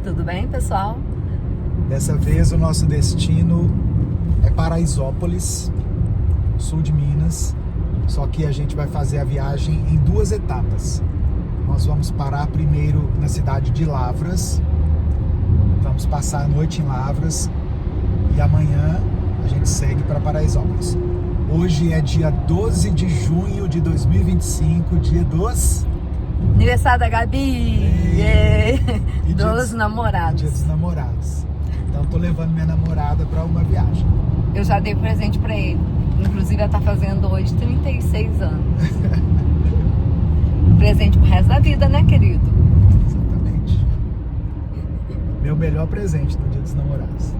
Tudo bem, pessoal? Dessa vez o nosso destino é Paraisópolis, sul de Minas. Só que a gente vai fazer a viagem em duas etapas. Nós vamos parar primeiro na cidade de Lavras. Vamos passar a noite em Lavras e amanhã a gente segue para Paraisópolis. Hoje é dia 12 de junho de 2025, dia dos... Aniversário da Gabi! E Dos namorados. Dia dos namorados. Então tô levando minha namorada para uma viagem. Eu já dei presente pra ele. Inclusive ela tá fazendo hoje 36 anos. Presente pro resto da vida, né, querido? Exatamente. Meu melhor presente no dia dos namorados.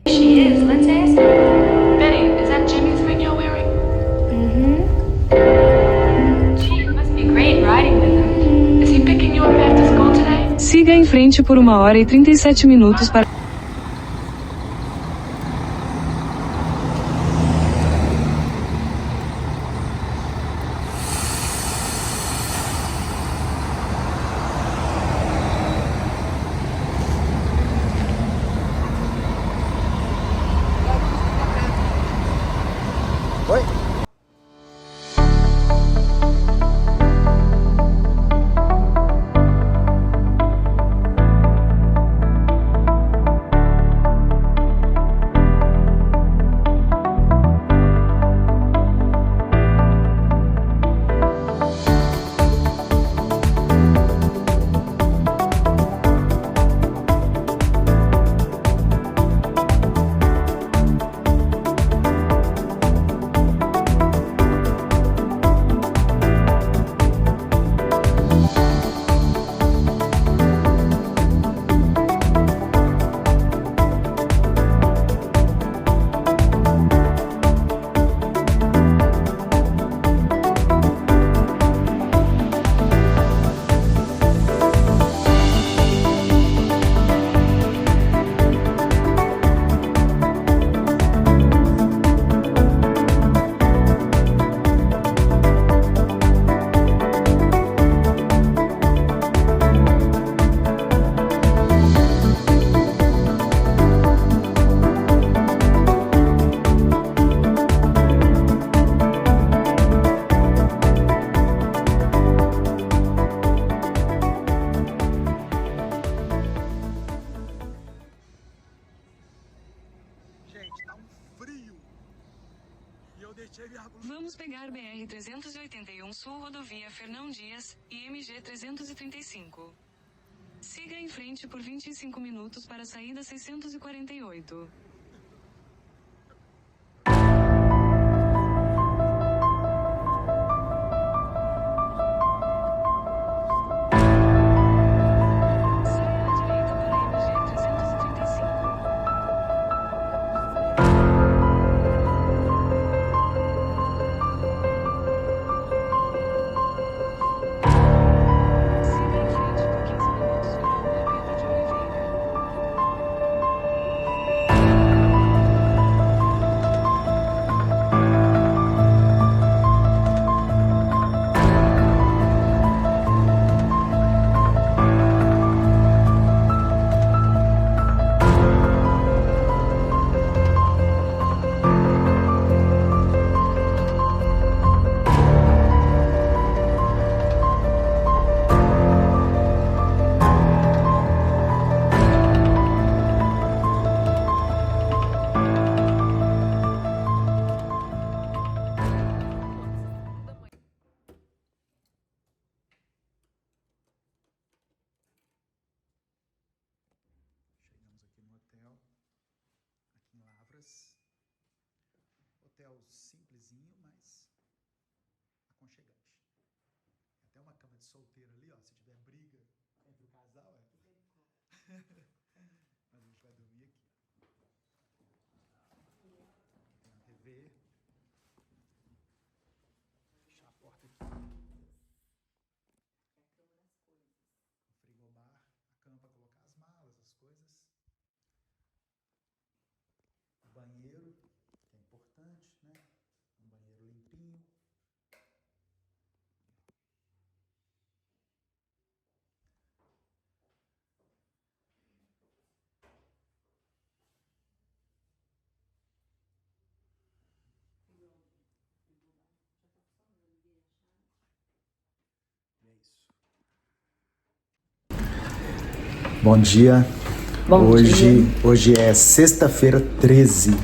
She is. Let's ask her. Betty, is that Jimmy's ring you're wearing? Gee, it must be great riding with him. Is he picking you up after school today? Siga em frente por 1h37 para... Oi? Gente, tá um frio. E eu deixei minha blusa. Vamos pegar BR-381 Sul, rodovia Fernão Dias, e MG-335. Siga em frente por 25 minutos para a saída 648. Saia à direita para a MG-335. Siga em frente por 15 minutos para a rua Pedro de Oliveira. Chegamos aqui no hotel, aqui em Lavras. Hotel simplesinho, mas aconchegante. Tem até uma cama de solteiro ali, ó. Se tiver briga entre o casal, é. Mas a gente vai dormir aqui. Tem uma TV. Fechar a porta aqui. O frigobar, a cama para colocar as malas, as coisas. né? Um banheiro limpinho. Bom dia. Hoje é sexta-feira 13.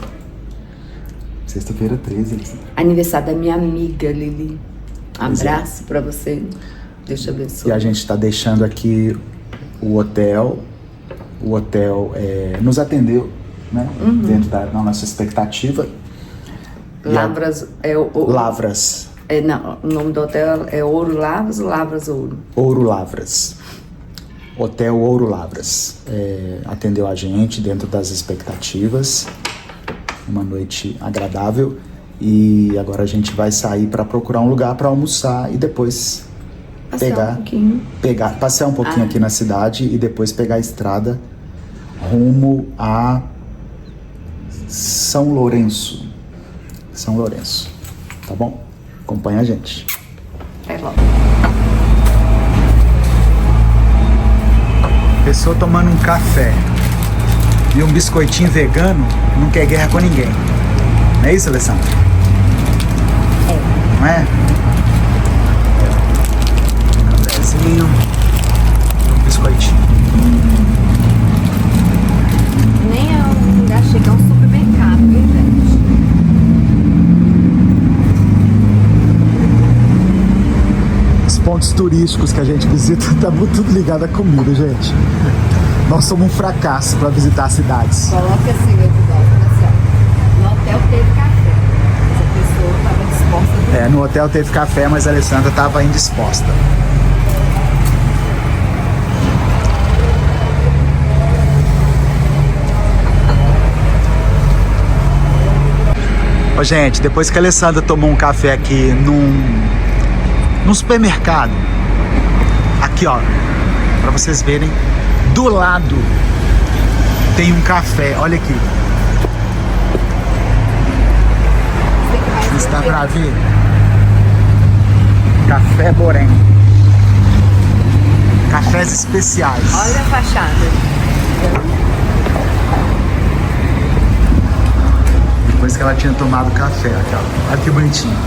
Sexta-feira 13, Alessandra. Aniversário da minha amiga, Lili. Abraço pra você. Deus te abençoe. E a gente está deixando aqui o hotel. O hotel nos atendeu, né? Dentro da nossa expectativa. Lavras Lavras. Não, o nome do hotel é Ouro Lavras ou Lavras Ouro? Ouro Lavras. Hotel Ouro Lavras. Atendeu a gente dentro das expectativas. Uma noite agradável. E agora a gente vai sair para procurar um lugar para almoçar e depois passear um pouquinho aqui na cidade e depois pegar a estrada rumo a São Lourenço. São Lourenço. Tá bom? Acompanha a gente. Até logo. Pessoa tomando um café e um biscoitinho vegano não quer guerra com ninguém. Não é isso, Alessandra? Não é? Um cafezinho e um biscoitinho. Nem é um lugar, chega a um supermercado, viu, gente? Os pontos turísticos que a gente visita tá tudo ligado à comida, gente. Nós somos um fracasso para visitar cidades. Coloca assim o episódio, assim, ó. No hotel teve café, mas a pessoa estava disposta. No hotel teve café, mas a Alessandra estava indisposta. Ô, gente, depois que a Alessandra tomou um café aqui num supermercado, aqui ó, pra vocês verem, do lado tem um café, olha aqui. Está pra ver? Café Borém. Cafés especiais. Olha a fachada. Depois que ela tinha tomado café, aquela. Olha que bonitinho.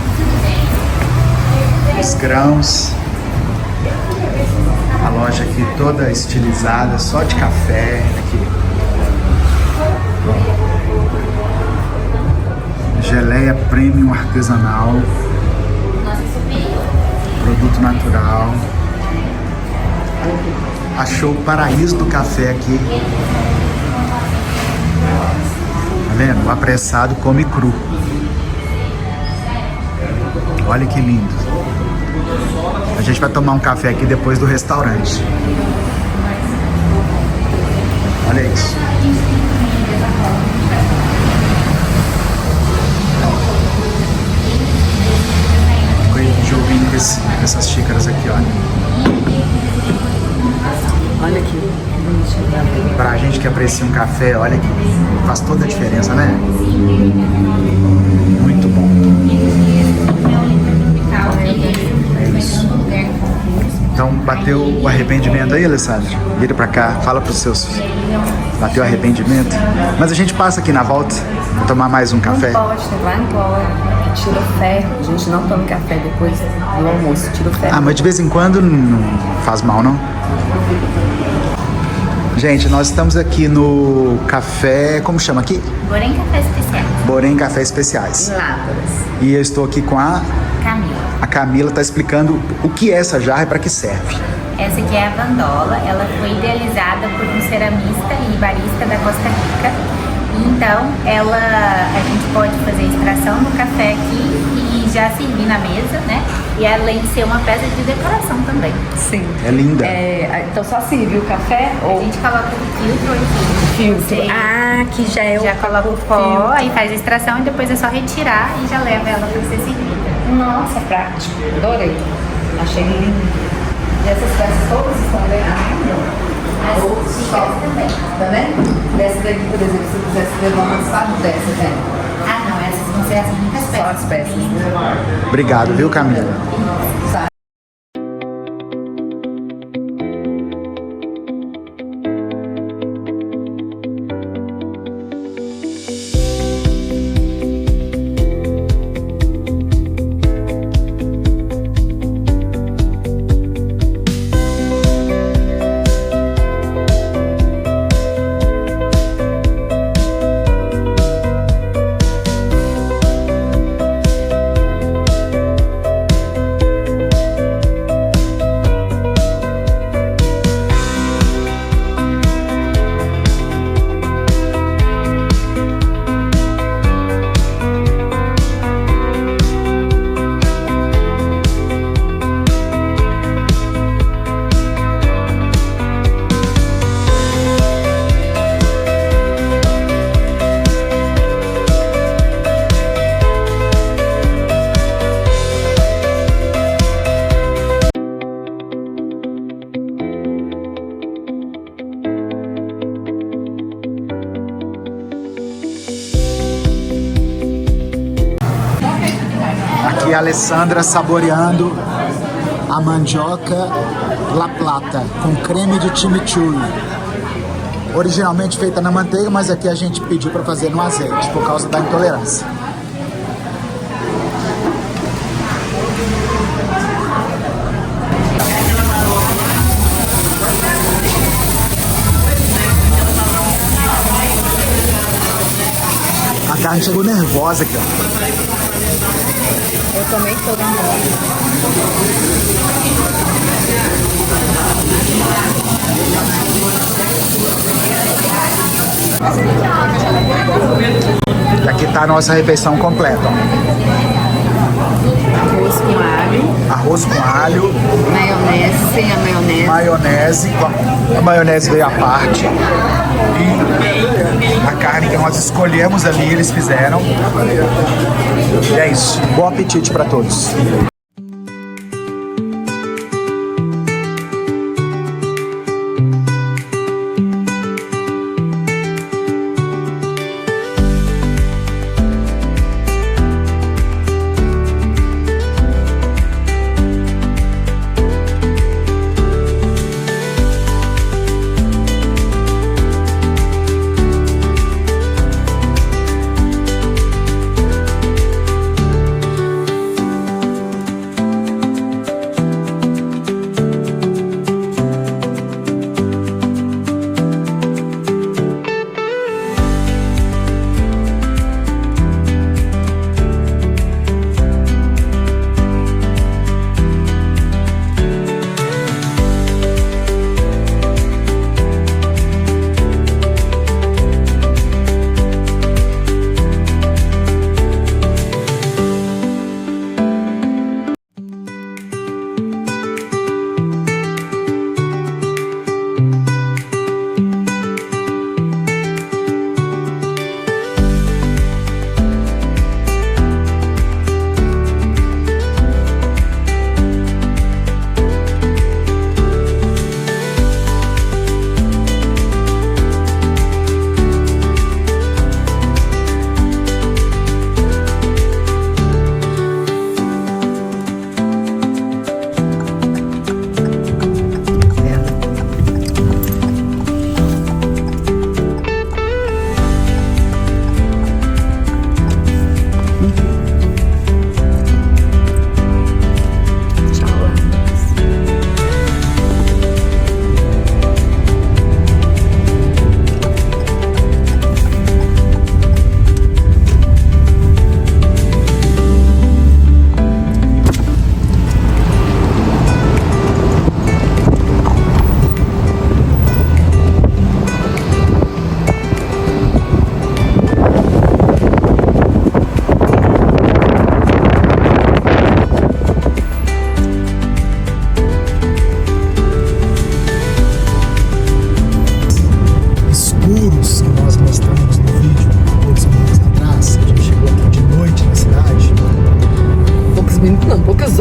Os grãos. A loja aqui toda estilizada, só de café. Aqui. Geleia premium artesanal. Produto natural. Achou o paraíso do café aqui. Tá vendo? O apressado come cru. Olha que lindo. A gente vai tomar um café aqui depois do restaurante. Olha isso. Coelho de ovinho com essas xícaras aqui, olha. Olha aqui, que bonitinho. Pra gente que aprecia um café, olha que faz toda a diferença, né? Muito bom. É isso. Então, bateu o arrependimento aí, Alessandra? Vira pra cá, fala pros seus filhos. Bateu o arrependimento? Mas a gente passa aqui na volta pra tomar mais um café. Não pode, vai embora. Tira o ferro. A gente não toma café depois do almoço, tira o ferro. Ah, mas de vez em quando não faz mal, não? Gente, nós estamos aqui no café, como chama aqui? Borém Café Especiais. Borém Café Especiais. Lavras. E eu estou aqui com a Camila. A Camila está explicando o que é essa jarra e para que serve. Essa aqui é a Vandola. Ela foi idealizada por um ceramista e barista da Costa Rica. Então, a gente pode fazer extração no café aqui e já servir na mesa, né? E além de ser uma peça de decoração também. Sim. É linda. Então só servir o café A gente coloca o filtro aqui. filtro? Ah, que já é Já coloca o pó, aí faz a extração e depois é só retirar e já leva ela para ser servida. Nossa, prático. Adorei. Achei lindo. E essas peças todas estão bem? As xícaras também. Tá vendo? Dessa daqui, por exemplo, se eu quisesse levar uma sabe dessa, né? Ah, não, essas vão Essas muitas Só peças. as peças, né? Obrigado, viu, Camila? Aqui a Alessandra saboreando a mandioca La Plata com creme de chimichurri. Originalmente feita na manteiga, mas aqui a gente pediu para fazer no azeite por causa da intolerância. A carne chegou nervosa aqui, ó. Eu também estou nervosa. E aqui tá a nossa refeição completa, ó. Arroz com alho, Arroz com alho, maionese, sem a maionese. maionese, a maionese veio à parte. E a carne que nós escolhemos ali, eles fizeram. E é isso. Bom apetite para todos.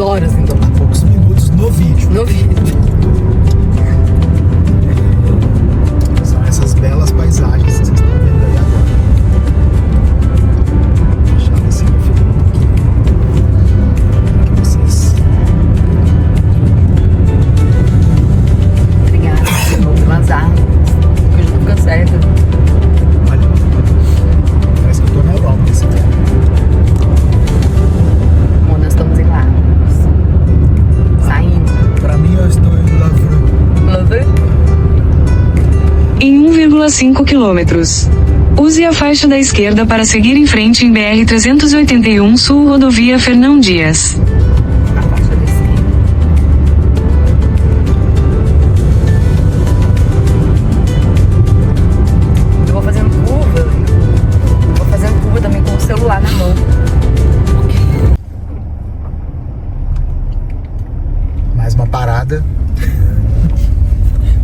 horas, então. Há poucos minutos no vídeo. No vídeo. São essas belas paisagens que vocês estão vendo aí agora. Deixar assim no 1,5 quilômetros. Use a faixa da esquerda para seguir em frente em BR-381 Sul, rodovia Fernão Dias. A faixa da esquerda. Eu vou fazendo curva. Eu vou fazendo curva também com o celular na mão. Mais uma parada.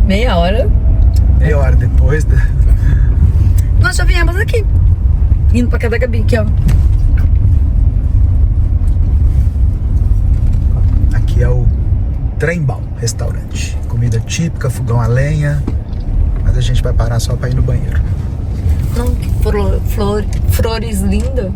Meia hora. Meia hora depois da... Nós já viemos aqui. Indo pra casa da Gabi, aqui, ó. Aqui é o Trembal Restaurante. Comida típica, fogão a lenha. Mas a gente vai parar só pra ir no banheiro. Não, que flores lindas.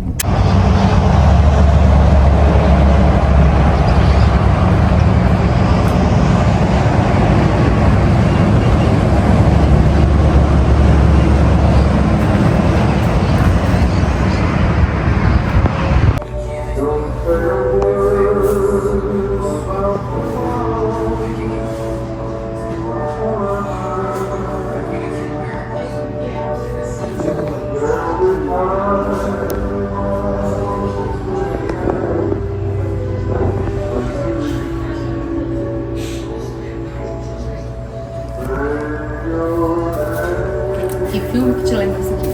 Que filme que te lembra isso aqui?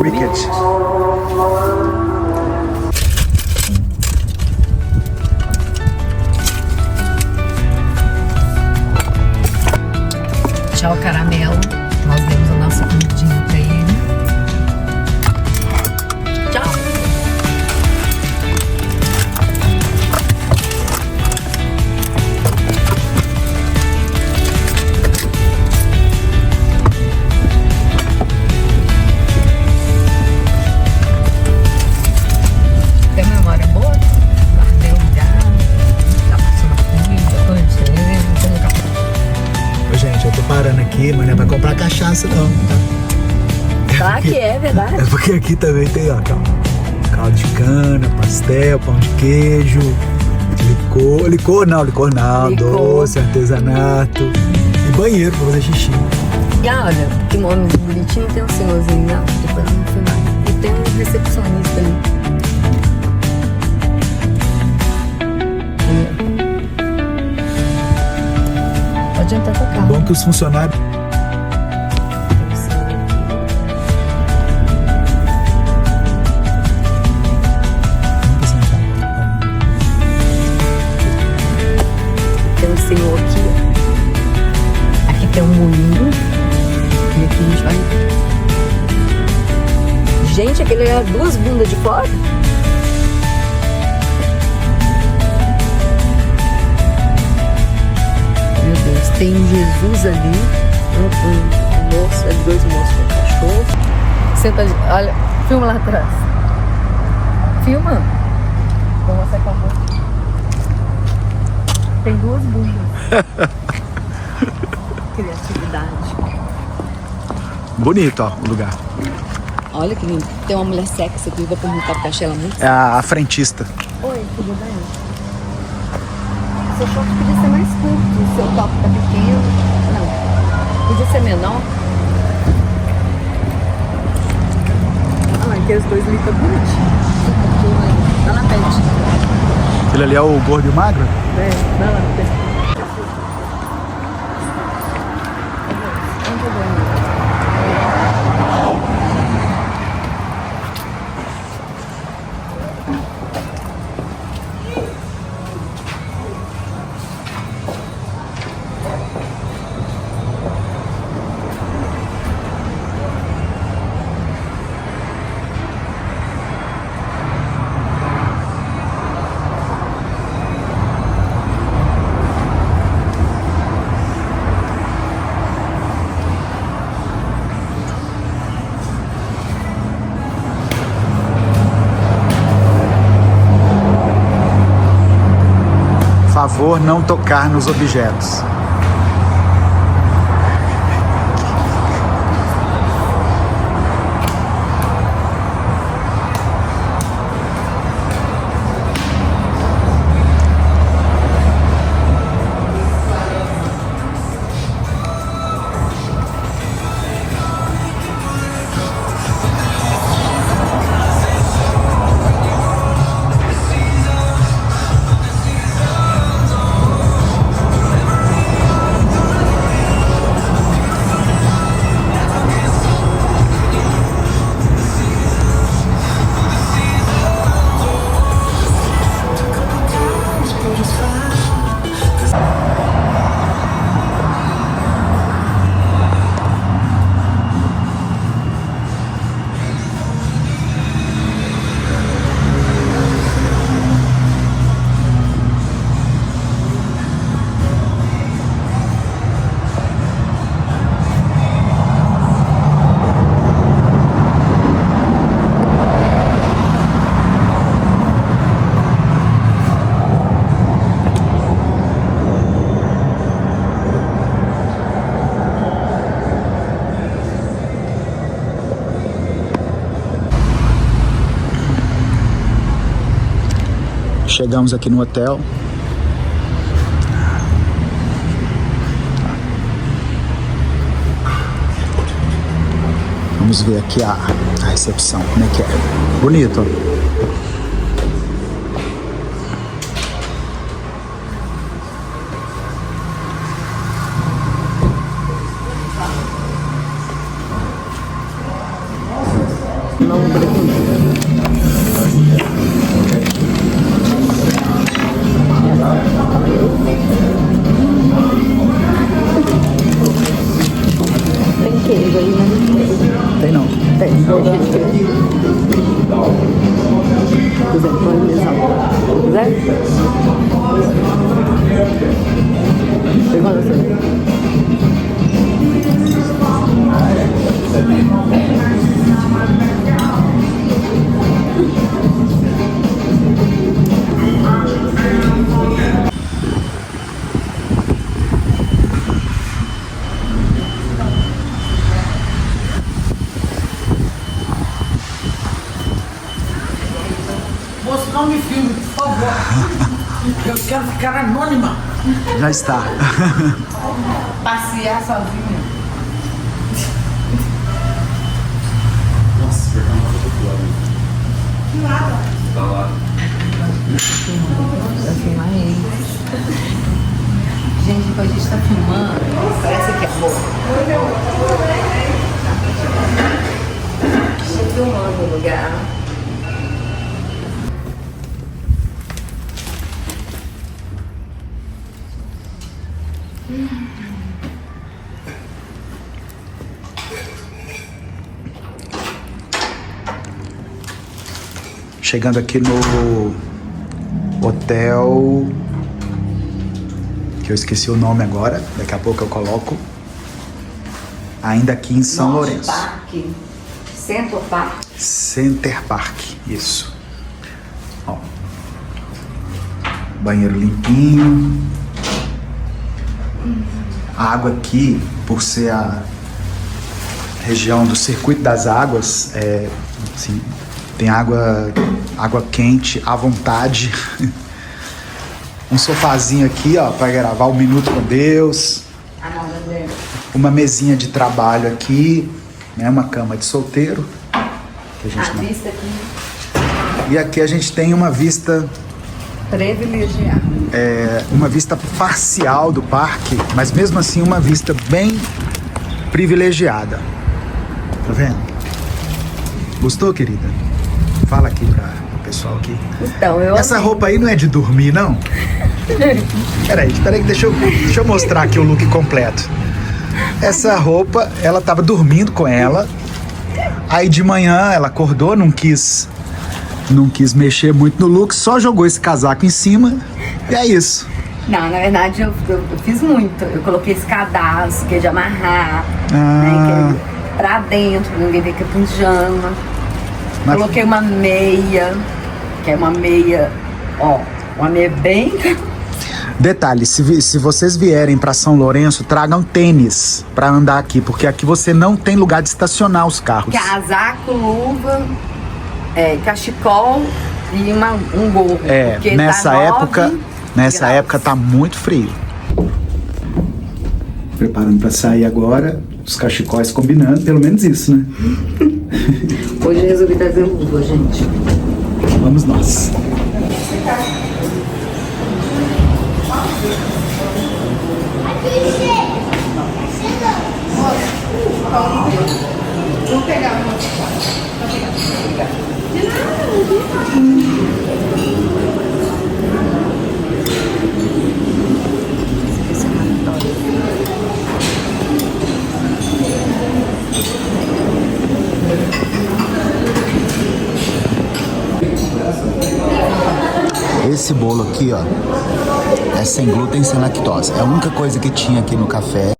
Wicked. Tchau, caramelo. Nós demos a nossa comidinha pra ele. Tchau. Tem a memória boa? Guardei o lugar. Tá passando comida, Ô, gente, eu tô parando aqui, mas não é pra comprar cachaça não, tá? Tá, que é verdade. É porque aqui também tem, ó, caldo de cana, pastel, pão de queijo, licor não, Licor. doce, artesanato e banheiro pra fazer xixi. E olha, que nome bonitinho, tem um senhorzinho lá, depois no final. E tem um recepcionista ali. Pode entrar com o carro. Bom que os funcionários... Tem um senhor aqui, ó. Aqui tem um moinho. E aqui a gente vai. Gente, aquele é duas bundas de fora. Meu Deus, tem um Jesus ali. Um moço, dois moços com cachorro. Senta ali, olha, filma lá atrás. Filma. Vou mostrar com a mão. Tem duas bundas. Criatividade. Bonito, ó, o lugar. Olha que lindo. Tem uma mulher sexy aqui, vou perguntar porque eu achei ela muito. É a frentista. Oi, tudo bem? Seu short podia ser mais curto, o seu top tá pequeno. Não, podia ser menor. Ah, aqueles dois ali tá bonitinhos. Dá na pet. Aquele ali é o gordo e o magro? É, dá lá, pet. Não problema. Favor, não tocar nos objetos. Chegamos aqui no hotel. Vamos ver aqui a recepção, como é que é. Bonito, ó. Tem queijo aí, né? Tem não. Tem, cheio de queijo. Quiser, põe mesão. Quiser? Pegou você? Moço, não me filme, por favor. Eu quero ficar anônima. Já está. Passear sozinha. Vai filmar ele. Gente, quando a gente tá filmando, parece que é boa. Estou filmando o lugar. Chegando aqui no hotel, que eu esqueci o nome agora, daqui a pouco eu coloco. Ainda aqui em São Lourenço. Parque. Center Park. Center Park, isso. Ó. Banheiro limpinho. A água aqui, por ser a região do Circuito das Águas, assim, tem água quente à vontade. Um sofazinho aqui, ó, para gravar 1 Minuto com Deus. Uma mesinha de trabalho aqui, né? Uma cama de solteiro. Que a gente Vista aqui. E aqui a gente tem uma vista, Privilegiada. uma vista parcial do parque, mas mesmo assim uma vista bem privilegiada. Tá vendo? Gostou, querida? Fala aqui para o pessoal aqui. Então, Essa roupa aí não é de dormir, não? Peraí, deixa eu mostrar aqui o look completo. Essa roupa, ela tava dormindo com ela. Aí de manhã ela acordou, não quis mexer muito no look, só jogou esse casaco em cima e é isso. Não, na verdade eu fiz muito. Eu coloquei esse cadastro, que é de amarrar, Ah. né, que é pra dentro, ninguém vê que é pijama. Mas- Coloquei uma meia, que é uma meia, ó, uma meia bem... Detalhe, se vocês vierem para São Lourenço, tragam tênis para andar aqui, porque aqui você não tem lugar de estacionar os carros. Casaco, luva, cachecol e um gorro. porque nessa tá 9 nessa graus. época tá muito frio. Preparando para sair agora, os cachecóis combinando, pelo menos isso, né? Hoje eu resolvi trazer luva, gente. Vamos nós. Esse bolo aqui, ó, é sem glúten, sem lactose. É a única coisa que tinha aqui no café.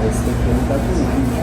Esse aqui ele tá doendo.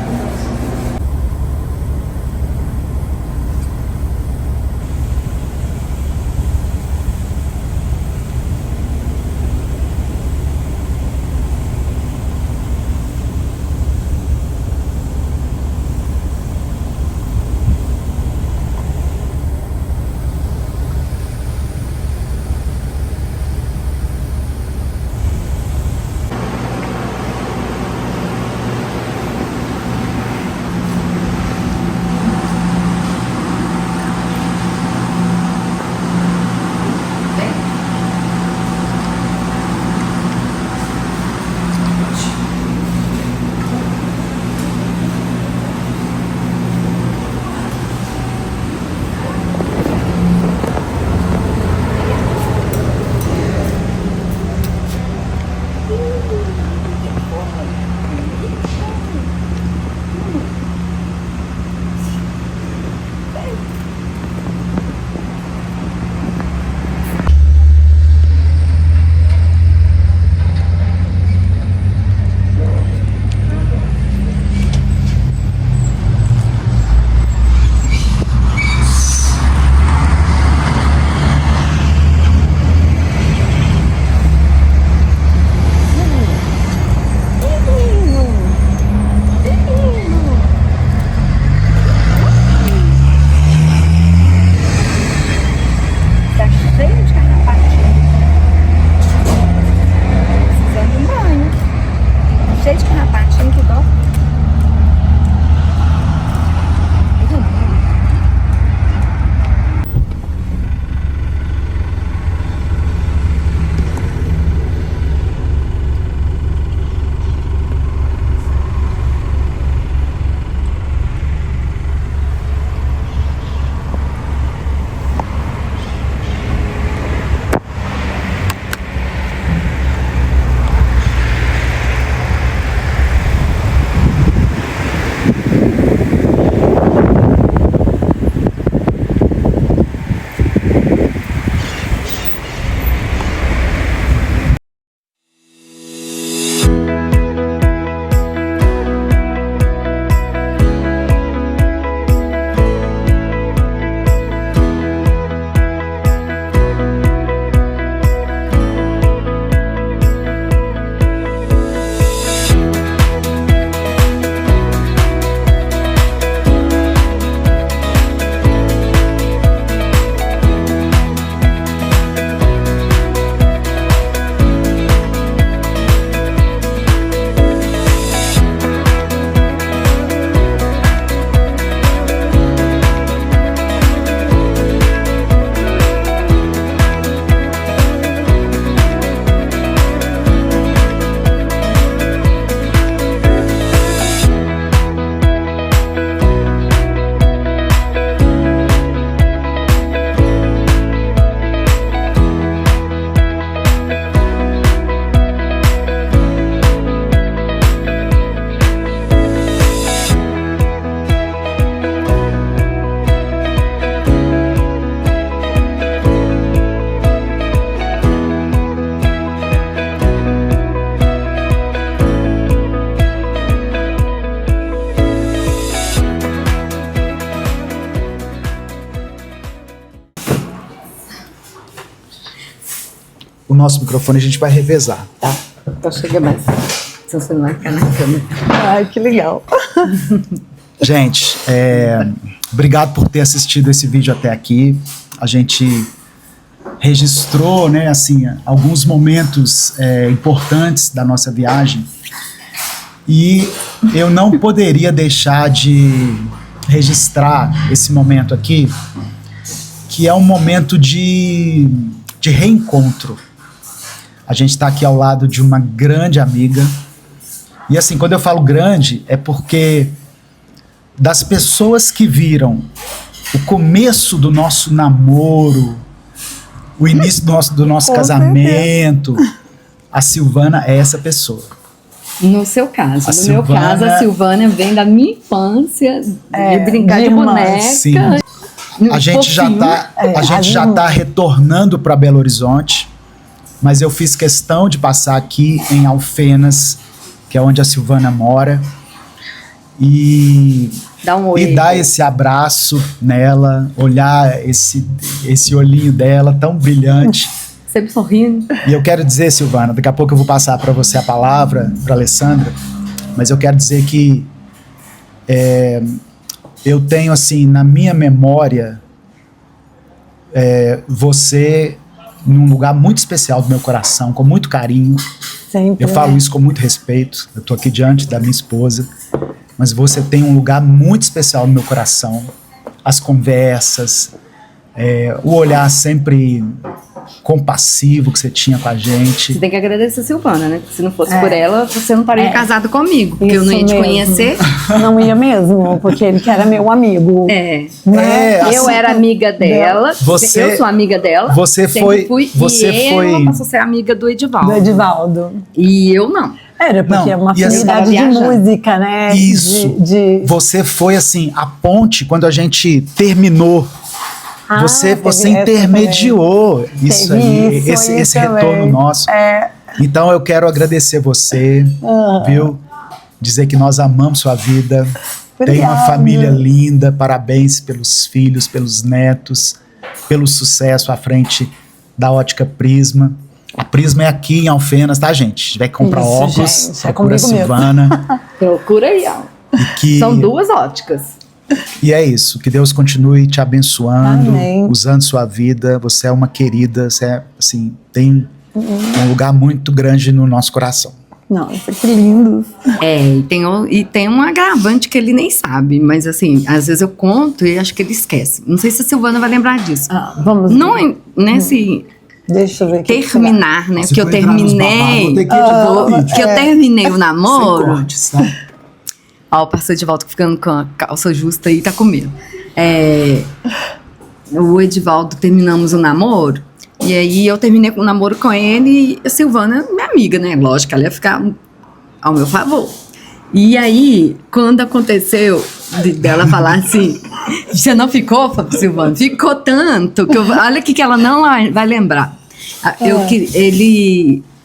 O nosso microfone a gente vai revezar. Tá, então chega mais. Se você não marcar na câmera. Ai, que legal. Gente, obrigado por ter assistido esse vídeo até aqui. A gente registrou, né, assim, alguns momentos importantes da nossa viagem. E eu não poderia deixar de registrar esse momento aqui, que é um momento de reencontro. A gente está aqui ao lado de uma grande amiga. E assim, quando eu falo grande, é porque das pessoas que viram o começo do nosso namoro, o início do nosso casamento, a Silvana é essa pessoa. No seu caso. A No meu caso, a Silvana vem da minha infância, de brincar de boneca. Sim. A gente já tá retornando para Belo Horizonte, mas eu fiz questão de passar aqui em Alfenas que é onde a Silvana mora, e Dá um oi. e dar esse abraço nela, olhar esse olhinho dela tão brilhante. Sempre sorrindo. E eu quero dizer, Silvana, daqui a pouco eu vou passar para você a palavra, para Alessandra, mas eu quero dizer que eu tenho, assim, na minha memória, você num lugar muito especial do meu coração, com muito carinho. Sempre. Eu falo isso com muito respeito. Eu tô aqui diante da minha esposa, mas você tem um lugar muito especial no meu coração. As conversas, o olhar sempre compassivo que você tinha com a gente. Você tem que agradecer a Silvana, né? Porque se não fosse por ela, você não estaria casado comigo. Porque eu Isso não ia te mesmo. conhecer. Não ia mesmo, porque ele que era meu amigo. Né? Eu assim, era amiga dela. Você- eu sou amiga dela. você sempre foi- fui, você e foi- ela passou a ser amiga do Edivaldo. Do Edivaldo. E eu não. Era, porque Não, é uma e assim- afinidade de Tava viajando. música, né? Isso. De... Você foi, assim, a ponte quando a gente terminou. Ah, Você teve essa intermediou isso Teve aí, isso esse aí retorno também. nosso. Então eu quero agradecer você, viu? Dizer que nós amamos sua vida. Tem uma Obrigada. família linda. Parabéns pelos filhos, pelos netos, pelo sucesso à frente da Ótica Prisma. A Prisma é aqui em Alfenas, tá, gente? Se tiver que comprar Isso, óculos, gente, é procura a comigo mesmo. Silvana. Procura aí, ó. E que... São duas óticas. E é isso, que Deus continue te abençoando, Amém. usando sua vida. Você é uma querida, você é, assim, tem um lugar muito grande no nosso coração. Nossa, que lindo. E tem um agravante que ele nem sabe, mas assim, às vezes eu conto e acho que ele esquece. Não sei se a Silvana vai lembrar disso. Vamos Não, ver. nesse Deixa eu ver. o que que terminar, né? Se Que eu for entrar nos babados, terminei. vou ter que editar Que eu terminei o sem namoro. cortes, tá? Ó, o parceiro de volta ficando com a calça justa aí, tá com medo. O Edivaldo, terminamos o namoro. E aí eu terminei o namoro com ele e a Silvana, minha amiga, né? Lógico, ela ia ficar ao meu favor. E aí, quando aconteceu dela falar assim, você não ficou, Silvana? Ficou tanto, que olha aqui que ela não vai lembrar.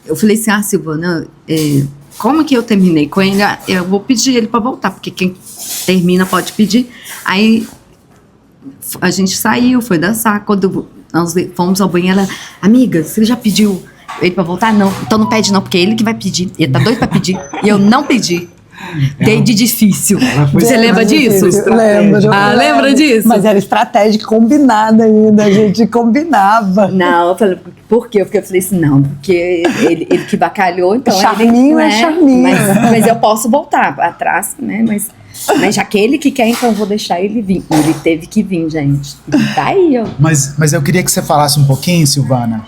Eu falei assim, Silvana, como que eu terminei com ele? Eu vou pedir ele pra voltar, porque quem termina pode pedir. Aí a gente saiu, foi dançar. Quando nós fomos ao banheiro, ela, amiga, você já pediu ele pra voltar? Não, então não pede não, porque é ele que vai pedir. Ele tá doido pra pedir. E eu não pedi. Dei de difícil. Você lembra disso? Lembro. Lembra disso? Mas era estratégia combinada ainda, a gente combinava. Não, eu falei, por quê? Porque eu falei assim, não, porque ele que bacalhou, então Charminho ele, é charminho. Mas eu posso voltar atrás, né? Mas já que ele que quer, então eu vou deixar ele vir. Ele teve que vir, gente. E tá aí, ó. Mas eu queria que você falasse um pouquinho, Silvana,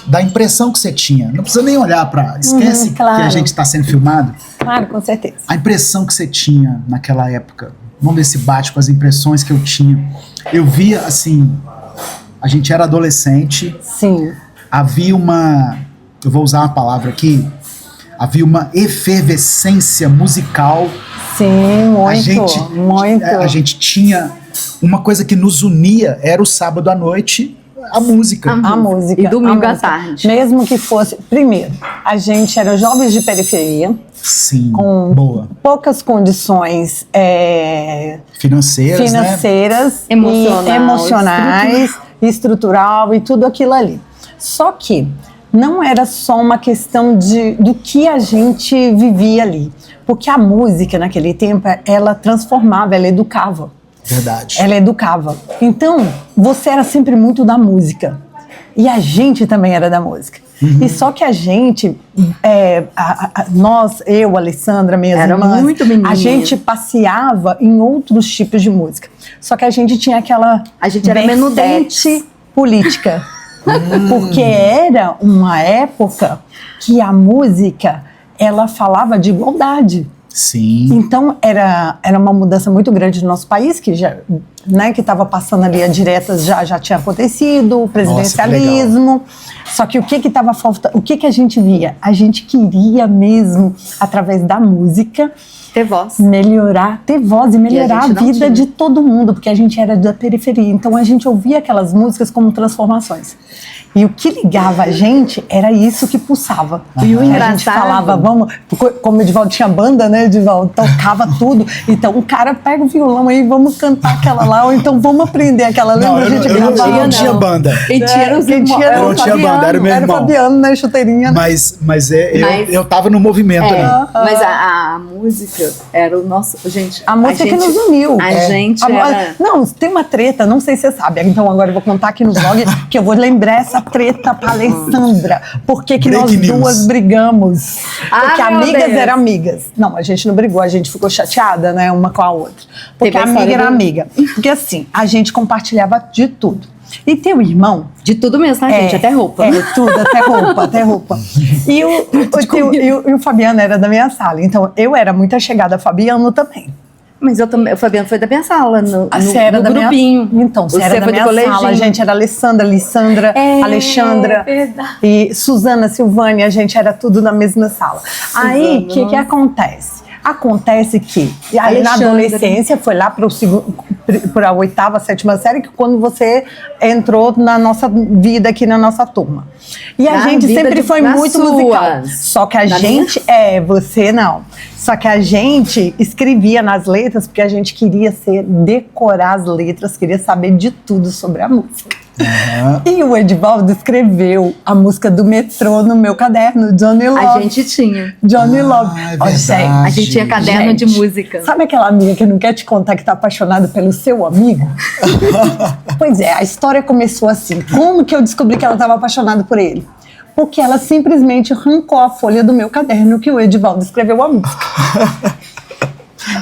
da impressão que você tinha. Não precisa nem olhar pra... Esquece claro. que a gente tá sendo filmado. Claro, com certeza. A impressão que você tinha naquela época. Vamos ver se bate com as impressões que eu tinha. Eu via, assim... A gente era adolescente. Sim. Havia uma... Eu vou usar uma palavra aqui. Havia uma efervescência musical. Sim, muito, muito. A gente tinha... Uma coisa que nos unia era o sábado à noite... A música. A música. E domingo a à música. tarde. Mesmo que fosse... Primeiro, a gente era jovens de periferia. Sim, Com boa. poucas condições Financeiras, né? e Emocional, emocionais, estrutural e tudo aquilo ali. Só que não era só uma questão do que a gente vivia ali. Porque a música, naquele tempo, ela transformava, ela educava. Verdade. Ela educava. Então, você era sempre muito da música. E a gente também era da música. E só que a gente, nós, eu, Alessandra, minhas Era irmãs, muito menina. a gente passeava em outros tipos de música. Só que a gente tinha aquela A gente era vertente política. Porque era uma época que a música, ela falava de igualdade. Sim. Então, era uma mudança muito grande no nosso país, que já, né, que estava passando ali a diretas já tinha acontecido, o presidencialismo. Só que o que estava faltando, o que a gente via? A gente queria mesmo, através da música, Ter voz. Melhorar, ter voz e melhorar a gente não vida tinha. de todo mundo, porque a gente era da periferia, então a gente ouvia aquelas músicas como transformações. E o que ligava a gente era isso que pulsava. E o A gente engraçado- falava, vamos, como o Edivaldo tinha banda, né, Edivaldo? Tocava tudo. Então o cara pega o violão aí, vamos cantar aquela lá, ou então vamos aprender aquela. Não, Lembra? A gente eu não gravava. tinha banda. Quem tinha os Quem tinha Eu não tinha banda, era o meu Era o irmão. Fabiano, né, chuteirinha. Mas Mas- eu tava no movimento ali. Mas a música era o nosso. Gente, A música que nos uniu. A gente era. Não, tem uma treta, não sei se você sabe. Então agora eu vou contar aqui no vlog que eu vou lembrar essa treta pra Alessandra. Por que que nós Break news. duas brigamos? Porque meu amigas Deus. eram amigas. Não, a gente não brigou, a gente ficou chateada, né, uma com a outra. Porque Teve a amiga história era do- amiga. Porque assim, a gente compartilhava de tudo. E teu irmão, De tudo mesmo, tá, gente? Até roupa. é, tudo, até roupa, até roupa. E o Fabiano era da minha sala, então eu era muito achegada a Fabiano também. Mas eu também. O Fabiano foi da minha sala, no Você era no da grupinho. Minha... Então, você era da foi do minha coleginho. sala, a gente era Alessandra, Lissandra, É, Alexandra verdade. e Suzana, Silvânia, a gente era tudo na mesma sala. Aí, o que que acontece? Acontece que aí na Alexandra. adolescência, foi lá para a 8ª, 7ª série, que quando você entrou na nossa vida aqui na nossa turma. E a Na gente vida sempre de- foi nas muito suas. musical. Só que a Na gente, você não. Só que a gente escrevia nas letras porque a gente queria decorar as letras, queria saber de tudo sobre a música. E o Edivaldo escreveu a música do metrô no meu caderno, Johnny Love. A gente tinha. Johnny Love. é Ó, verdade. gente, A gente tinha caderno de música. Sabe aquela amiga que não quer te contar que tá apaixonada pelo seu amigo? Pois é, a história começou assim. Como que eu descobri que ela estava apaixonada por ele? Porque ela simplesmente arrancou a folha do meu caderno que o Edivaldo escreveu a música.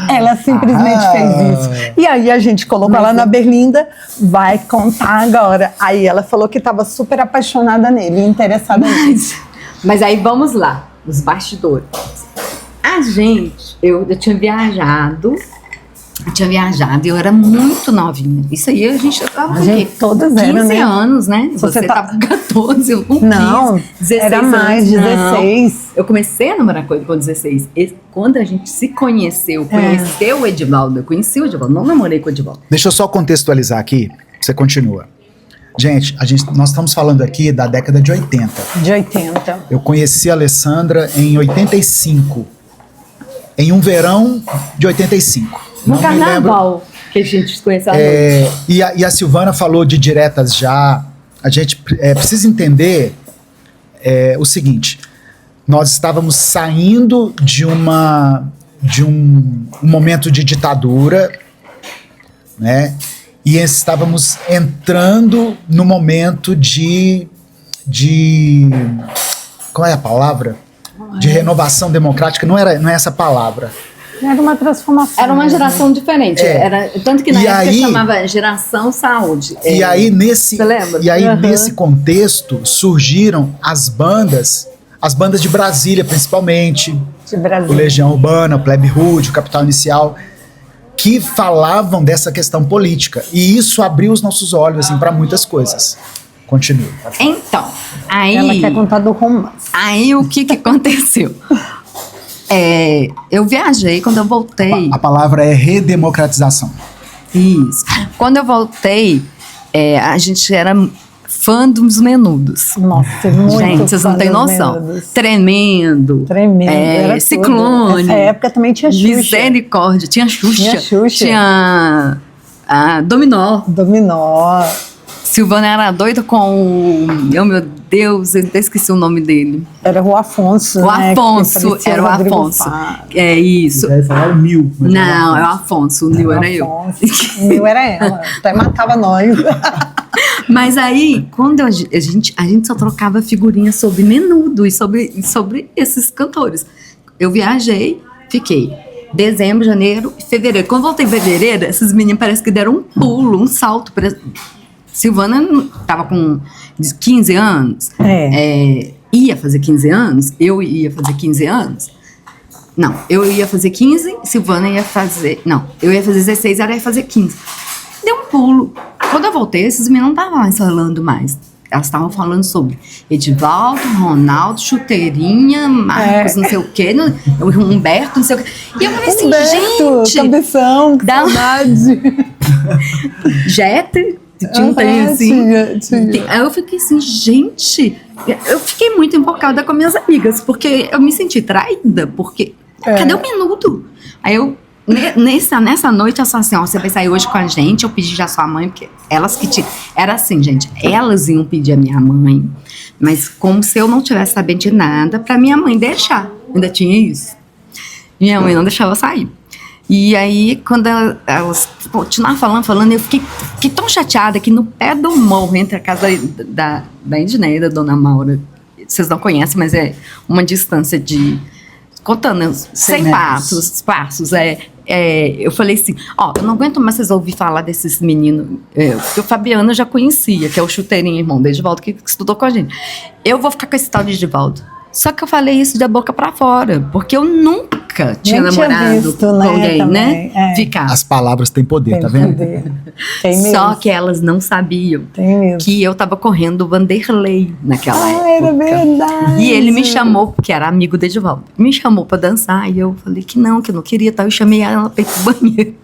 Ela simplesmente fez isso. E aí a gente colocou ela na berlinda, vai contar agora. Aí ela falou que estava super apaixonada nele, interessada nele. Mas aí vamos lá, os bastidores. A gente, eu tinha viajado. E eu era muito novinha. Isso aí a gente tava com A o gente quê? todas 15 eram, né? anos, né? Você Você tá- tava com 14, eu com 15. Não, 16 era mais, anos. 16. Não. Eu comecei a namorar com ele com 16. E quando a gente se conheceu, conheceu o Edivaldo, eu conheci o Edivaldo, não namorei com o Edivaldo. Deixa eu só contextualizar aqui, você continua. Gente, nós estamos falando aqui da década de 80. De 80. Eu conheci a Alessandra em 85. Em um verão de 85. No Não me lembro. carnaval que a gente se conheceu à noite. E a Silvana falou de diretas já. A gente precisa entender o seguinte: nós estávamos saindo de um momento de ditadura, né? E estávamos entrando no momento de qual é a palavra? De renovação democrática. Não é essa palavra. Era uma transformação. Era uma geração diferente. Era, tanto que na E época aí- chamava Geração Saúde. E aí, Você lembra? nesse contexto, surgiram as bandas de Brasília, principalmente, De o Brasil. Legião Urbana, o Plebe Rude, o Capital Inicial, que falavam dessa questão política. E isso abriu os nossos olhos assim, para muitas coisas. Continue. Então, Ela aí, quer contar do romance. aí o que aconteceu? Eu viajei, quando eu voltei. A palavra é redemocratização. Isso. Quando eu voltei, a gente era fã dos Menudos. Nossa, muito. Gente, vocês não fã têm dos noção. Menudos. Tremendo. Tremendo. era tudo. Ciclone. Nessa época também tinha Xuxa. Misericórdia. Tinha Xuxa. Tinha Xuxa. Tinha a Dominó. Dominó. Silvana era doida com o... meu Deus, eu até esqueci o nome dele. Era o Afonso. O né, que Afonso, parecia era o Rodrigo Afonso. Faro. É isso. Vai falar o Nil. Não, é o Afonso, o Nil era eu. Afonso. O meu era ela. Até matava nós. Mas aí, quando a gente só trocava figurinhas sobre Menudo e sobre esses cantores. Eu viajei, fiquei dezembro, janeiro e fevereiro. Quando voltei em fevereiro, esses meninos parece que deram um pulo, um salto. Silvana estava com 15 anos, ia fazer 15 anos, eu ia fazer 15 anos. Não, eu ia fazer 15, Silvana ia fazer... Não, eu ia fazer 16, ela ia fazer 15. Deu um pulo. Quando eu voltei, esses meninos não estavam mais falando mais. elas estavam falando sobre Edivaldo, Ronaldo, Chuteirinha, Marcos, não sei o quê, Humberto, não sei o quê. E eu falei assim, Humberto, gente... cabeção, que dá- saudade. Jeter, tinha um trem assim. tinha. Aí eu fiquei assim, gente, eu fiquei muito empolgada com minhas amigas, porque eu me senti traída, porque cadê o Menudo? Aí eu, nessa noite, eu falei assim, ó, você vai sair hoje com a gente, eu pedi já a sua mãe, porque elas que tinham, era assim, gente, elas iam pedir a minha mãe, mas como se eu não tivesse sabendo de nada, pra minha mãe deixar, ainda tinha isso. Minha mãe não deixava eu sair. E aí, quando elas continuavam falando, eu fiquei tão chateada que no pé do morro, entre a casa da Edneia e da Dona Maura, vocês não conhecem, mas é uma distância de, contando, 100 passos, eu falei assim, ó, eu não aguento mais vocês ouvir falar desses meninos, porque o Fabiano eu já conhecia, que é o Chuteirinho, irmão do Edivaldo, que estudou com a gente. Eu vou ficar com esse tal de Edivaldo. Só que eu falei isso da boca pra fora, porque eu nunca tinha namorado com alguém, também, né? Ficar. As palavras têm poder, tá vendo? Tem mesmo. Só que elas não sabiam Tem mesmo. que eu tava correndo o Vanderlei naquela época. Era verdade. E ele me chamou, porque era amigo do Edivaldo, me chamou pra dançar, e eu falei que não queria, tá? Eu chamei ela pra ir pro banheiro.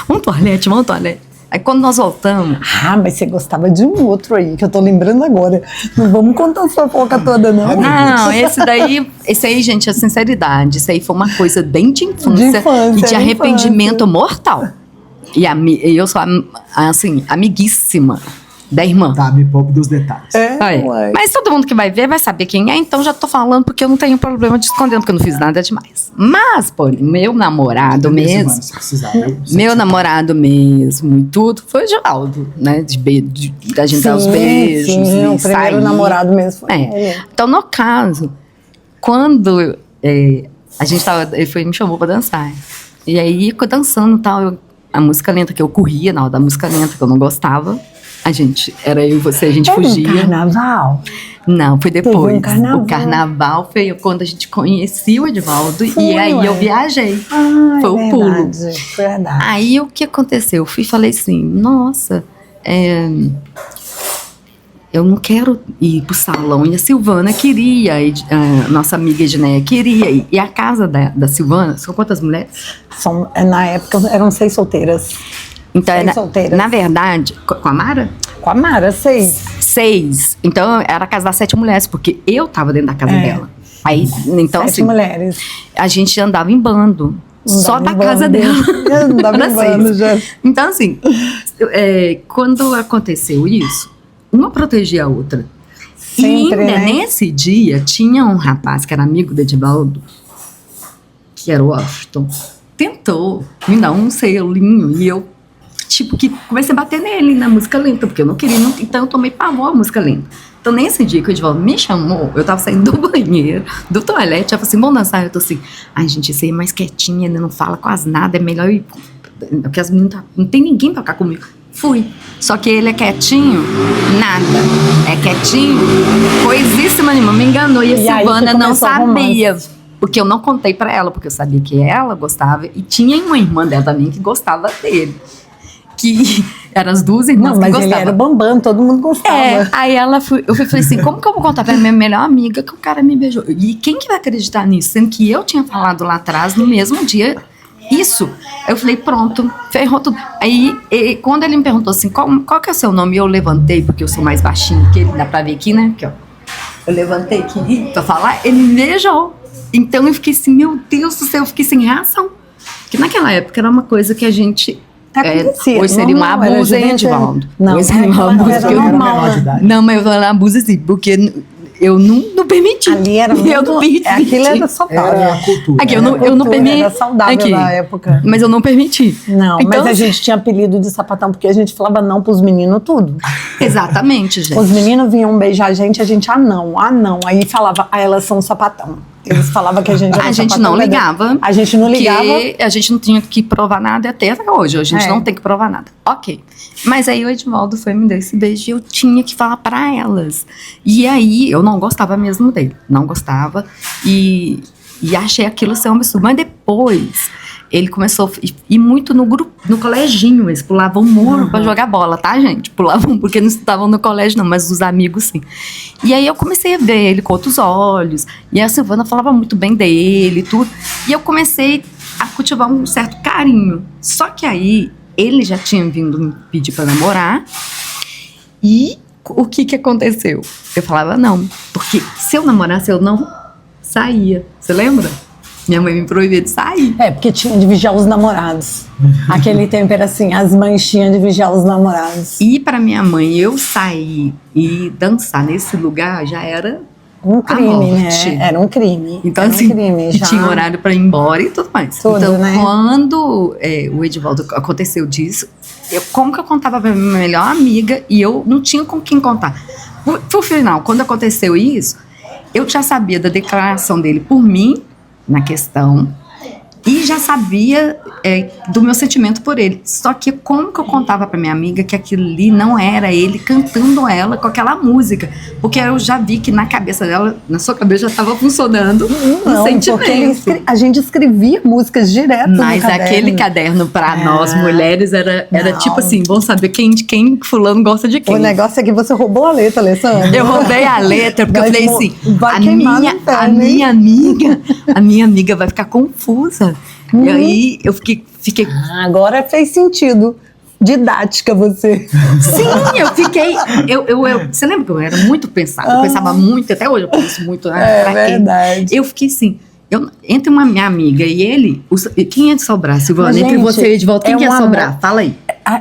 Vamos no toalete. Aí quando nós voltamos... Ah, mas você gostava de um outro aí, que eu tô lembrando agora. Não vamos contar a sua foca toda, não. Não, esse aí, gente, é sinceridade. Isso aí foi uma coisa bem de infância e de arrependimento mortal. E eu sou, assim, amiguíssima da irmã. Tá, me poupe dos detalhes. Mas todo mundo que vai ver vai saber quem é, então já tô falando porque eu não tenho problema de esconder, porque eu não fiz nada demais. Mas, pô, meu namorado mesmo, meu namorado mesmo e tudo, foi o Geraldo, né? Da gente dar os beijos. Sim, o primeiro namorado mesmo foi ele. Então, no caso, quando a gente tava, ele me chamou pra dançar. E aí, dançando e tal, a música lenta, que eu corria na hora da música lenta, que eu não gostava. Era eu e você, a gente fugia. Um carnaval? Não, foi depois. Teve um carnaval. O carnaval foi quando a gente conhecia o Edivaldo e aí eu viajei. Foi o pulo. Foi verdade. Aí o que aconteceu? Eu fui e falei assim, nossa, eu não quero ir pro salão. E a Silvana queria, a nossa amiga Edneia queria. E a casa da Silvana, são quantas mulheres? Na época eram 6 solteiras. Então, 6 solteiras. Na verdade, com a Mara? Com a Mara, 6. 6. Então, era a casa das 7 mulheres, porque eu tava dentro da casa dela. Aí, então, 7 assim, mulheres. A gente andava em bando. Só da casa dela. Andava em bando já. Então, assim, quando aconteceu isso, uma protegia a outra. Sempre, e ainda né? nesse dia, tinha um rapaz que era amigo do Edivaldo, que era o Washington, tentou me dar um selinho e eu que comecei a bater nele na música lenta, porque eu não queria, então eu tomei pavor à música lenta. Então, nesse dia que o Edivaldo me chamou, eu tava saindo do banheiro, do toalete, eu falei assim, vamos dançar? Eu tô assim, ai, gente, isso aí é mais quietinha, né? Não fala quase nada, é melhor ir, porque as meninas, não tem ninguém pra ficar comigo. Fui. Só que ele é quietinho, nada. É quietinho, coisíssima nenhuma, me enganou. E a Silvana não sabia. Porque eu não contei pra ela, porque eu sabia que ela gostava, e tinha uma irmã dela também que gostava dele. Que eram as duas irmãs que gostavam. Mas ele era o bambam, todo mundo gostava. Aí eu falei assim, como que eu vou contar pra minha melhor amiga que o cara me beijou? E quem que vai acreditar nisso? Sendo que eu tinha falado lá atrás, no mesmo dia, isso. Aí eu falei, pronto, ferrou tudo. Aí, quando ele me perguntou assim, qual que é o seu nome? Eu levantei, porque eu sou mais baixinho que ele, dá pra ver aqui, né? Aqui, ó. Eu levantei aqui pra falar, ele me beijou. Então eu fiquei assim, meu Deus do céu, eu fiquei sem reação. Porque naquela época era uma coisa que a gente... hoje seria um abuso, hein, Edivaldo? Não, hoje seria um abuso. era normal. Não, mas eu falei abuso assim, porque eu não permiti. Ali era muito... Eu não permiti. Aquilo era saudável. Era a cultura. Aqui, eu não permiti. Era saudável na época. Mas eu não permiti. Não, então, mas a gente tinha apelido de sapatão, porque a gente falava não pros meninos tudo. Exatamente, gente. Os meninos vinham beijar a gente não. Aí falava, elas são sapatão. Eles falavam que a gente era a gente não ligava. A gente não ligava. A gente não tinha que provar nada até hoje. A gente não tem que provar nada. Ok. Mas aí o Edivaldo foi me dar esse beijo e eu tinha que falar pra elas. E aí eu não gostava mesmo dele. Não gostava. E achei aquilo ser um absurdo. Mas depois ele começou a ir muito no grupo, no coleginho. Eles pulavam muro pra jogar bola, tá, gente? Pulavam porque não estavam no colégio, não, mas os amigos, sim. E aí eu comecei a ver ele com outros olhos. E a Silvana falava muito bem dele e tudo. E eu comecei a cultivar um certo carinho. Só que aí, ele já tinha vindo me pedir pra namorar. E o que aconteceu? Eu falava não, porque se eu namorasse, eu não saía. Você lembra? Minha mãe me proibia de sair. Porque tinha de vigiar os namorados. Aquele tempo era assim, as mães tinham de vigiar os namorados. E pra minha mãe, eu sair e dançar nesse lugar já era um crime, né? Era um crime. Então, era assim, um crime, já. tinha horário pra ir embora e tudo mais. Tudo, então, né? quando o Edivaldo aconteceu disso, como que eu contava pra minha melhor amiga e eu não tinha com quem contar. Por final, quando aconteceu isso, eu já sabia da declaração dele por mim, na questão, e já sabia do meu sentimento por ele. Só que como que eu contava pra minha amiga que aquilo ali não era ele cantando ela com aquela música? Porque eu já vi que na cabeça dela, na sua cabeça já estava funcionando Não, um sentimento. porque a gente escrevia músicas direto Mas no caderno. aquele caderno pra nós mulheres era Não. tipo assim, vamos saber de quem fulano gosta de quem. O negócio é que você roubou a letra, Alessandra. Eu roubei a letra, porque eu falei assim, vai queimar no inferno, a minha amiga vai ficar confusa. E aí eu fiquei Agora fez sentido. Didática você. Sim, eu fiquei. Você lembra que eu era muito pensada? Eu pensava muito, até hoje eu penso muito. É verdade. Eu fiquei assim. Entre uma minha amiga e ele, quem ia sobrar, Silvana? Entre você e Edivaldo, quem ia sobrar? Fala aí.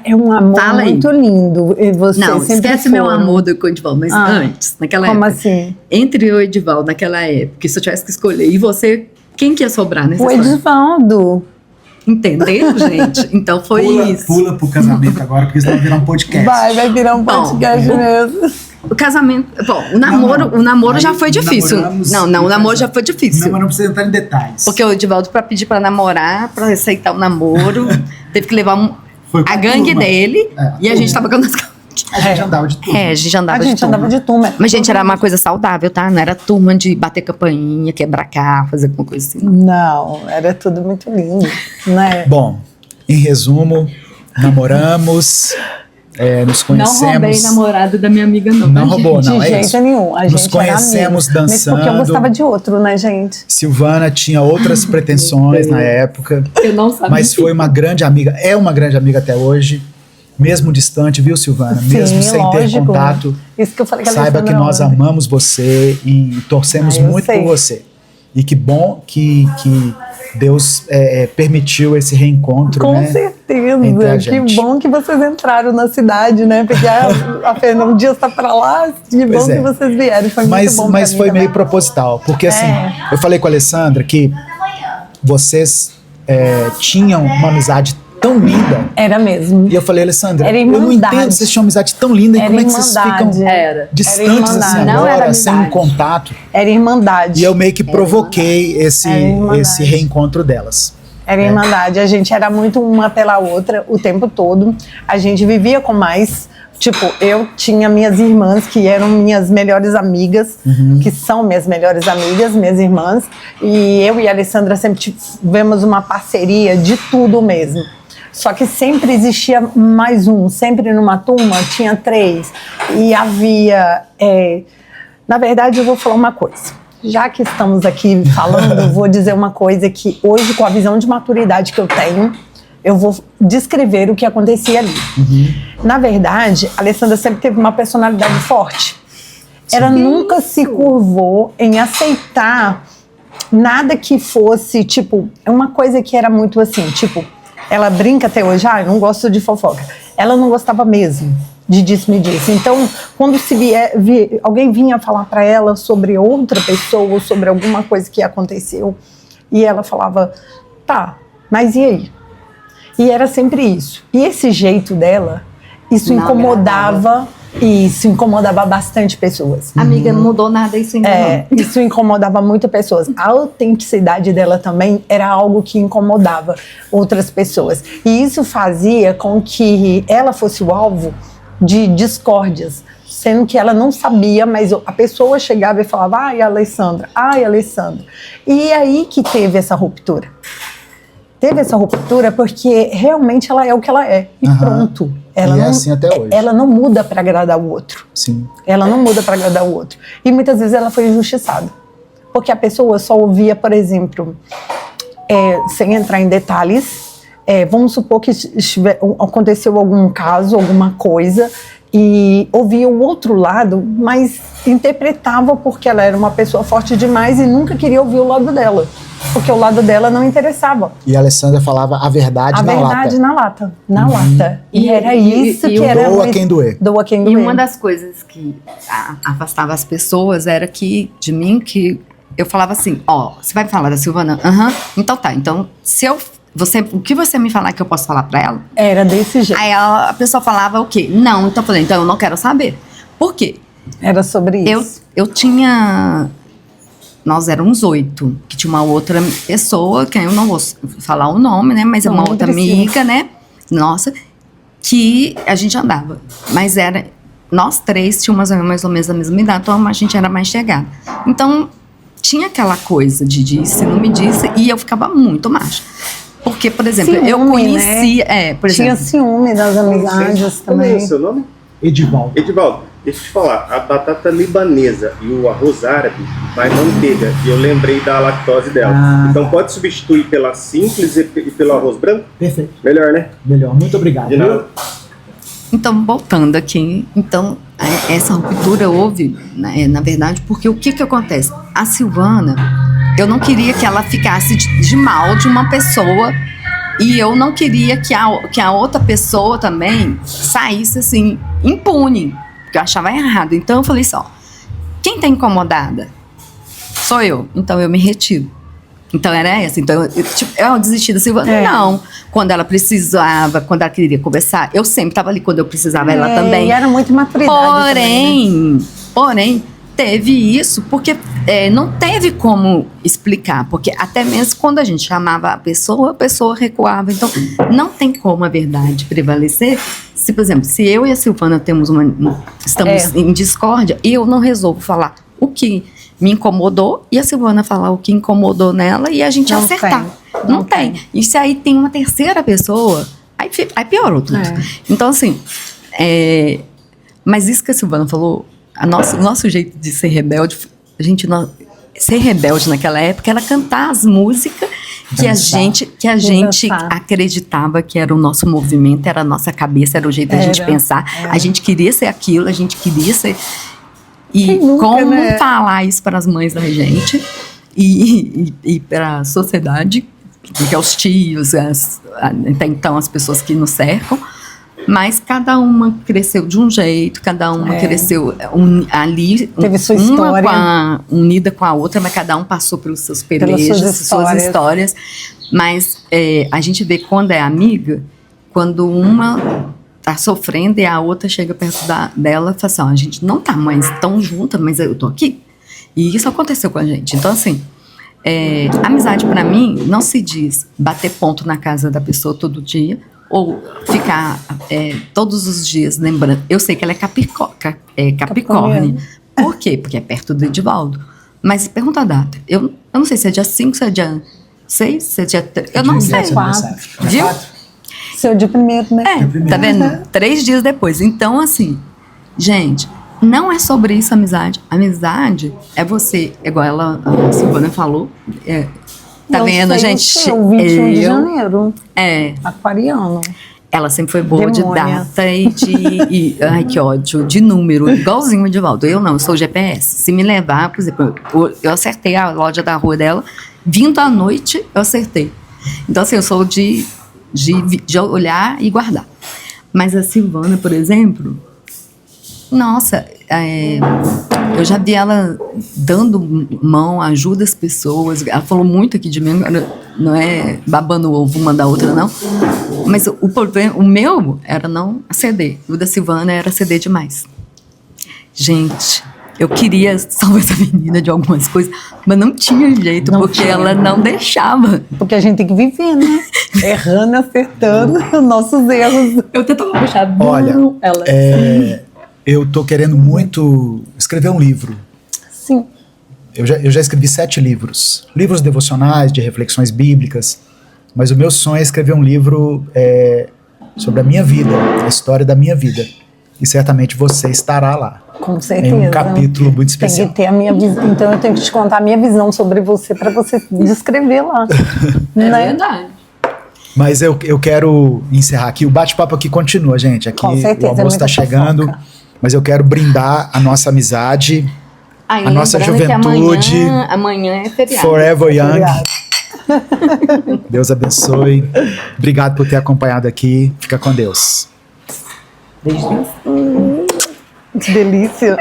É um amor muito lindo. E você não, sempre esquece meu amor com o Edivaldo, mas antes, naquela época. Como assim? Entre eu e o Edivaldo, naquela época, se eu tivesse que escolher, e você, quem que ia sobrar nessa história? O Edivaldo. Entendeu, gente? Então foi isso. Pula pro casamento agora, porque isso vai virar um podcast. Vai virar um podcast mesmo. O casamento. Bom, o namoro já foi difícil. O namoro já foi difícil. Não, mas não precisa entrar em detalhes. Porque o Edivaldo, pra pedir pra namorar, pra aceitar o namoro, teve que levar a gangue dele e a gente tava cantando as A gente andava de turma. A gente andava de turma. Mas, gente, era uma coisa saudável, tá? Não era turma de bater campainha, quebrar carro, fazer alguma coisa assim. Não, era tudo muito lindo, né? Bom, em resumo, namoramos, nos conhecemos. Não roubei namorado da minha amiga, não. Não roubou, não, de jeito nenhum. A nos gente conhecemos era amigo, dançando. mas porque eu gostava de outro, né, gente? Silvana tinha outras pretensões na época. Eu não sabia. Mas foi uma grande amiga, é uma grande amiga até hoje. Mesmo distante, viu, Silvana? Sim, mesmo sem ter lógico. contato, Isso que eu falei que saiba que nós amamos você e torcemos muito por você. E que bom que Deus permitiu esse reencontro, Com né? certeza. Que bom que vocês entraram na cidade, né? Porque a Fernanda um dia está para lá, que bom que vocês vieram. Foi muito bom. Mas foi meio proposital, porque assim, eu falei com a Alessandra que vocês tinham uma amizade tão linda. Era mesmo. E eu falei, Alessandra, eu não entendo, vocês tinham uma amizade tão linda, e como é que vocês ficam distantes assim agora, sem um contato? Era irmandade. E eu meio que provoquei esse reencontro delas. Era irmandade. A gente era muito uma pela outra o tempo todo. A gente vivia com mais. Tipo, eu tinha minhas irmãs que eram minhas melhores amigas, que são minhas melhores amigas, minhas irmãs. E eu e a Alessandra sempre tivemos uma parceria de tudo mesmo. Só que sempre existia mais um, sempre numa turma tinha 3. E havia... Na verdade, eu vou falar uma coisa. Já que estamos aqui falando, eu vou dizer uma coisa que hoje, com a visão de maturidade que eu tenho, eu vou descrever o que acontecia ali. Na verdade, a Alessandra sempre teve uma personalidade forte. Ela nunca se curvou em aceitar nada que fosse, tipo, uma coisa que era muito assim, tipo... Ela brinca até hoje, eu não gosto de fofoca. Ela não gostava mesmo de disse-me-disse. Então, quando alguém vinha falar para ela sobre outra pessoa, ou sobre alguma coisa que aconteceu, e ela falava, tá, mas e aí? E era sempre isso. E esse jeito dela, isso incomodava bastante pessoas. Amiga, não mudou nada isso ainda não. Isso incomodava muitas pessoas. A autenticidade dela também era algo que incomodava outras pessoas. E isso fazia com que ela fosse o alvo de discórdias, sendo que ela não sabia, mas a pessoa chegava e falava, ai, Alessandra. E aí que teve essa ruptura. teve essa ruptura porque realmente ela é o que ela é. E pronto. Ela e não, é assim até hoje. Ela não muda para agradar o outro. Sim. Ela não muda para agradar o outro. E muitas vezes ela foi injustiçada. Porque a pessoa só ouvia, por exemplo, sem entrar em detalhes, vamos supor que aconteceu algum caso, alguma coisa, e ouvia o outro lado, mas interpretava porque ela era uma pessoa forte demais e nunca queria ouvir o lado dela. Porque o lado dela não interessava. E a Alessandra falava a verdade na lata. A verdade na lata. Na lata. E era isso que era... Doa quem doer. Doa quem doer. E uma das coisas que afastava as pessoas era que, de mim, que eu falava assim, você vai falar da Silvana? Então tá. Então, o que você me falar que eu posso falar pra ela? Era desse jeito. Aí a pessoa falava o quê? Não, então eu falei, então eu não quero saber. Por quê? Era sobre isso. Eu tinha... Nós éramos 8, que tinha uma outra pessoa, que eu não vou falar o nome, né? Mas é uma outra amiga, né? Nossa, que a gente andava. Mas nós 3 tínhamos mais ou menos a mesma idade, então a gente era mais chegada. Então, tinha aquela coisa de disse, não me disse, e eu ficava muito macho. Porque, por exemplo, ciúme, eu conhecia... né? Por tinha exemplo, ciúme das amizades também. Como é o seu nome? Edivaldo. Edivaldo, deixa eu te falar, a batata libanesa e o arroz árabe vai manteiga, e eu lembrei da lactose dela. Então pode substituir pela simples e pelo arroz branco? Perfeito. Melhor, né? Melhor, muito obrigado. De nada. então, voltando aqui, então, essa ruptura houve, na verdade, porque o que acontece? A Silvana, eu não queria que ela ficasse de mal de uma pessoa, e eu não queria que a outra pessoa também saísse assim, impune, porque eu achava errado. Então eu falei assim, quem tá incomodada sou eu, então eu me retiro. Então era essa. Então eu desisti da Silvana. Não. Quando ela precisava, quando ela queria conversar, eu sempre estava ali quando eu precisava, ela também. E era muito maturidade Porém, teve isso, porque não teve como explicar, porque até mesmo quando a gente chamava a pessoa recuava. Então, não tem como a verdade prevalecer. Se, por exemplo, se eu e a Silvana estamos em discórdia, eu não resolvo falar o que me incomodou e a Silvana falar o que incomodou nela e a gente não acertar. Não tem. E se aí tem uma terceira pessoa, aí piorou tudo. Então, assim, mas isso que a Silvana falou, o nosso jeito de ser rebelde, ser rebelde naquela época era cantar as músicas que a gente acreditava que era o nosso movimento, era a nossa cabeça, era o jeito da gente pensar. A gente queria ser aquilo, a gente queria ser... E como falar isso para as mães da gente e para a sociedade, que é os tios, até então as pessoas que nos cercam. Mas cada uma cresceu de um jeito, cada uma cresceu ali, teve sua história, unida com a outra, mas cada um passou pelos seus pelejos, suas histórias. Mas a gente vê quando é amiga, quando uma tá sofrendo e a outra chega perto dela e fala assim, a gente não tá mais tão junta, mas eu tô aqui. E isso aconteceu com a gente. Então, assim, amizade pra mim não se diz bater ponto na casa da pessoa todo dia, ou ficar todos os dias lembrando. Eu sei que ela é Capricórnio. Por quê? Porque é perto do Edivaldo. Mas pergunta a data. Eu não sei se é dia 5, se é dia 6, se é dia 3. Eu não sei. 4. Viu? Seu dia primeiro, né? Tá vendo? 3 dias depois. Então, assim, gente, não é sobre isso a amizade. Amizade é você, igual a Silvana falou, tá vendo, gente? O 21 de janeiro. Aquariano. Ela sempre foi boa de data e ai, que ódio, de número, igualzinho o Edivaldo. Eu não, eu sou GPS. Se me levar, por exemplo, eu acertei a loja da rua dela, vindo à noite, eu acertei. Então, assim, eu sou de olhar e guardar. Mas a Silvana, por exemplo, nossa, eu já vi ela dando mão, ajuda as pessoas. Ela falou muito aqui de mim, não é babando o ovo uma da outra, não. Mas o problema, o meu era não ceder. O da Silvana era ceder demais. Gente, eu queria salvar essa menina de algumas coisas, mas não tinha jeito, porque ela não deixava. Porque a gente tem que viver, né? Errando, acertando os nossos erros. Eu tentava puxar. Olha, eu tô querendo muito escrever um livro. Sim. Eu já escrevi 7 livros. Livros devocionais, de reflexões bíblicas. Mas o meu sonho é escrever um livro sobre a minha vida, a história da minha vida. E certamente você estará lá. Com certeza. Em um capítulo muito especial. Tem que ter a minha visão. Então eu tenho que te contar a minha visão sobre você para você descrever lá. É verdade. Mas eu quero encerrar aqui. O bate-papo aqui continua, gente. Aqui Com certeza, o almoço está chegando. fofoca. Mas eu quero brindar a nossa amizade, a nossa juventude. Que amanhã é feriado. Forever Young. Obrigada. Deus abençoe. Obrigado por ter acompanhado aqui. Fica com Deus. Que delícia.